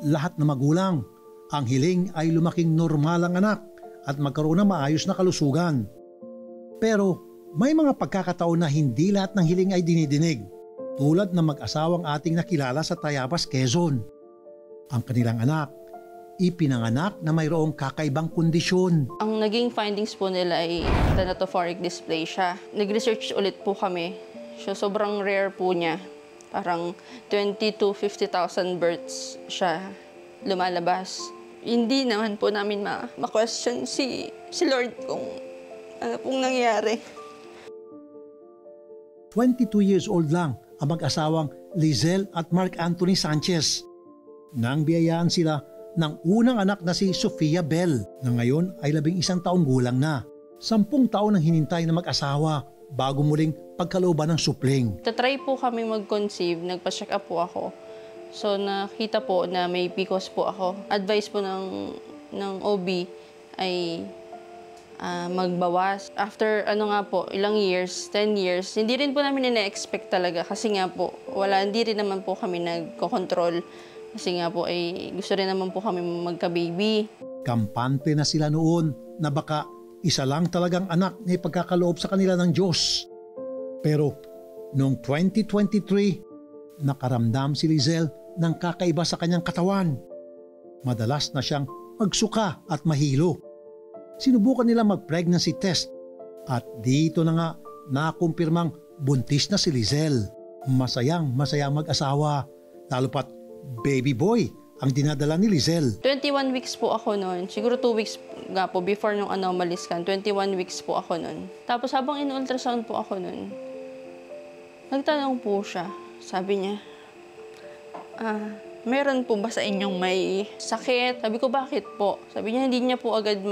Lahat na magulang, ang hiling ay lumaking normal ang anak at magkaroon ng maayos na kalusugan. Pero may mga pagkakataon na hindi lahat ng hiling ay dinidinig, tulad ng mag-asawang ating nakilala sa Tayabas, Quezon. Ang kanilang anak, ipinanganak na mayroong kakaibang kondisyon. Ang naging findings po nila ay thanatophoric dysplasia. Nag-research ulit po kami. So, sobrang rare po niya. Parang 20 to 50,000 births siya lumalabas. Hindi naman po namin ma-question si Lord kung ano pong nangyari. 22 years old lang ang mag-asawang Lizelle at Mark Anthony Sanchez. Nang biyayaan sila ng unang anak na si Sofia Bell na ngayon ay 11 taong gulang na. 10 taon ang hinintay na mag-asawa bago muling pagkalooban ng supling. Tatry po kami mag-conceive, nagpa-check up po ako. So nakita po na may PCOS po ako. Advice po ng OB ay magbawas. After ilang years, 10 years, hindi rin po namin ina-expect talaga kasi nga po, hindi rin naman po kami nagko-control. Kasi nga po ay gusto rin naman po kami magka-baby. Kampante na sila noon na baka isa lang talagang anak na ipagkakaloob sa kanila ng Diyos. Pero noong 2023, nakaramdam si Lizelle ng kakaiba sa kanyang katawan. Madalas na siyang magsuka at mahilo. Sinubukan nila mag-pregnancy test at dito na nga nakumpirmang buntis na si Lizelle. Masayang mag-asawa, lalo pat baby boy ang dinadala ni Lizelle. 21 weeks po ako noon. Siguro 2 weeks nga po before nung anomaly scan. 21 weeks po ako noon. Tapos habang in-ultrasound po ako noon, nagtanong po siya. Sabi niya, meron po ba sa inyong may sakit? Sabi ko, bakit po? Sabi niya, hindi niya po agad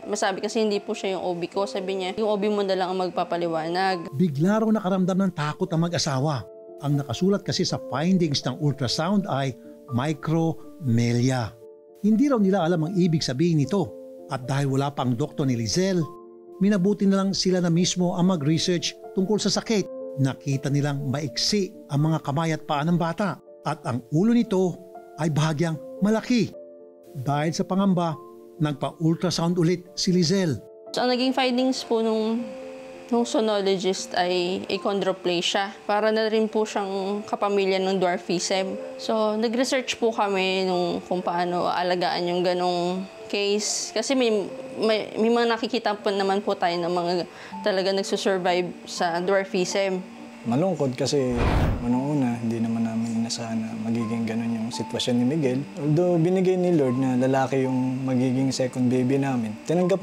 masabi kasi hindi po siya yung OB ko. Sabi niya, yung OB mo na lang ang magpapaliwanag. Bigla raw nakaramdam ng takot ang mag-asawa. Ang nakasulat kasi sa findings ng ultrasound ay micromelia. Hindi raw nila alam ang ibig sabihin nito. At dahil wala pang doktor ni Lizelle, minabuti na lang sila na mismo ang mag-research tungkol sa sakit. Nakita nilang maiksi ang mga kamay at paa ng bata. At ang ulo nito ay bahagyang malaki. Dahil sa pangamba, nagpa-ultrasound ulit si Lizelle. So, ang naging findings po nung sonologist ay achondroplasia. Para na rin po siyang kapamilya ng dwarfism. So, nag-research po kami kung paano aalagaan yung ganong case. Kasi may mga nakikita po naman po tayo ng mga talaga nagsusurvive sa dwarfism. Malungkot kasi una, hindi naman namin inasahan na magiging ganun yung sitwasyon ni Miguel. Although binigay ni Lord na lalaki yung magiging second baby namin, tinanggap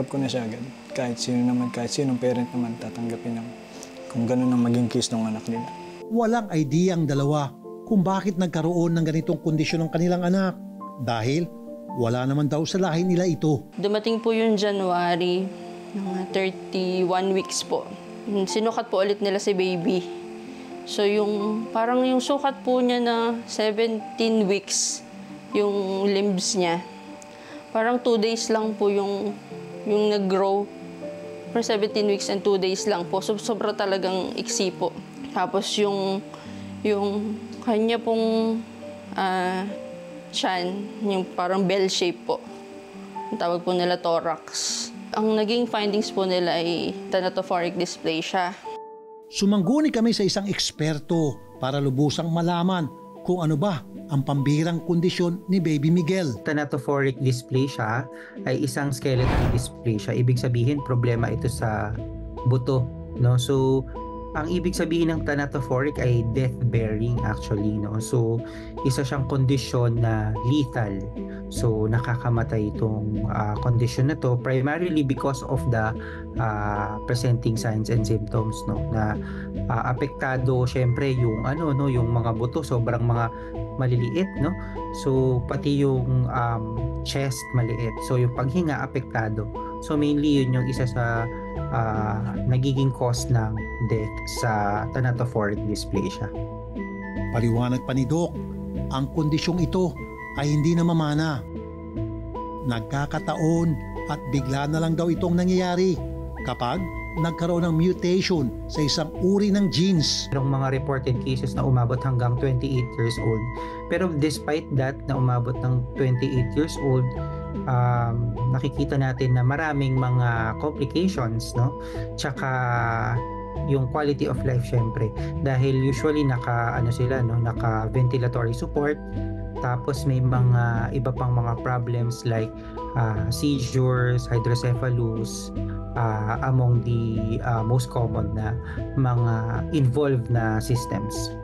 ko na siya agad. Kahit sinong parent naman tatanggapin naman kung ganun ang maging case ng anak nila. Walang idea ang dalawa kung bakit nagkaroon ng ganitong kondisyon ng kanilang anak. Dahil wala naman daw sa lahi nila ito. Dumating po yung January, mga 31 weeks po. Sinukat po ulit nila si baby. So parang yung sukat po niya na 17 weeks, yung limbs niya. Parang 2 days lang po yung nag-grow. For 17 weeks and 2 days lang po. So, sobra talagang iksi po. Tapos yung kanya pong tiyan, yung parang bell shape po. Ang tawag po nila thorax. Ang naging findings po nila ay thanatophoric dysplasia. Sumangguni kami sa isang eksperto para lubusang malaman kung ano ba ang pambihirang kondisyon ni Baby Miguel. Thanatophoric dysplasia ay isang skeletal dysplasia. Ibig sabihin, problema ito sa buto. No? So, ang ibig sabihin ng thanatophoric ay death-bearing actually. No? So, isa siyang kondisyon na lethal. So, nakakamatay itong kondisyon na to primarily because of the presenting signs and symptoms, no, na apektado syempre yung yung mga buto, sobrang mga maliliit, no. So, pati yung chest maliit. So, yung paghinga apektado. So, mainly yun yung isa sa nagiging cause ng death sa thanatophoric dysplasia. Paliwanag pa ni Doc, ang kondisyong ito ay hindi na mamana. Nagkakataon at bigla na lang daw itong nangyayari kapag nagkaroon ng mutation sa isang uri ng genes. Merong mga reported cases na umabot hanggang 28 years old. Pero despite that, na umabot ng 28 years old, nakikita natin na maraming mga complications, no? Tsaka yung quality of life syempre, dahil usually naka ventilatory support, tapos may mga iba pang mga problems like seizures, hydrocephalus, among the most common na mga involved na systems.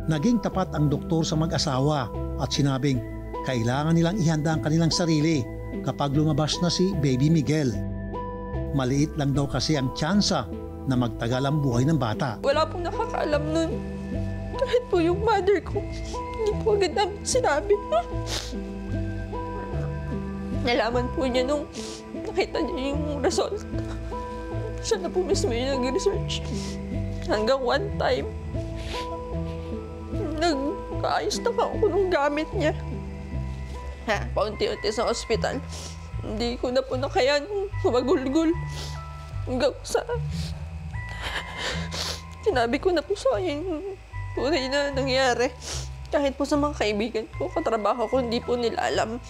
Naging tapat ang doktor sa mag-asawa at sinabing kailangan nilang ihanda ang kanilang sarili kapag lumabas na si Baby Miguel. Maliit lang daw kasi ang tsansa na magtagal ang buhay ng bata. Wala pong nakakaalam nun. Kahit po yung mother ko, hindi po agad namin sinabi. Nalaman po niya nung nakita niya yung result. Siya na po mismo yung nag-research. Hanggang one time, nagkaayos na ako nung gamit niya. Paunti-unti sa ospital. Hindi ko na po nakayan magulgul. Hanggang sa sinabi ko na po sa akin tunay na nangyari. Kahit po sa mga kaibigan ko, katrabaho ko, hindi po nila alam.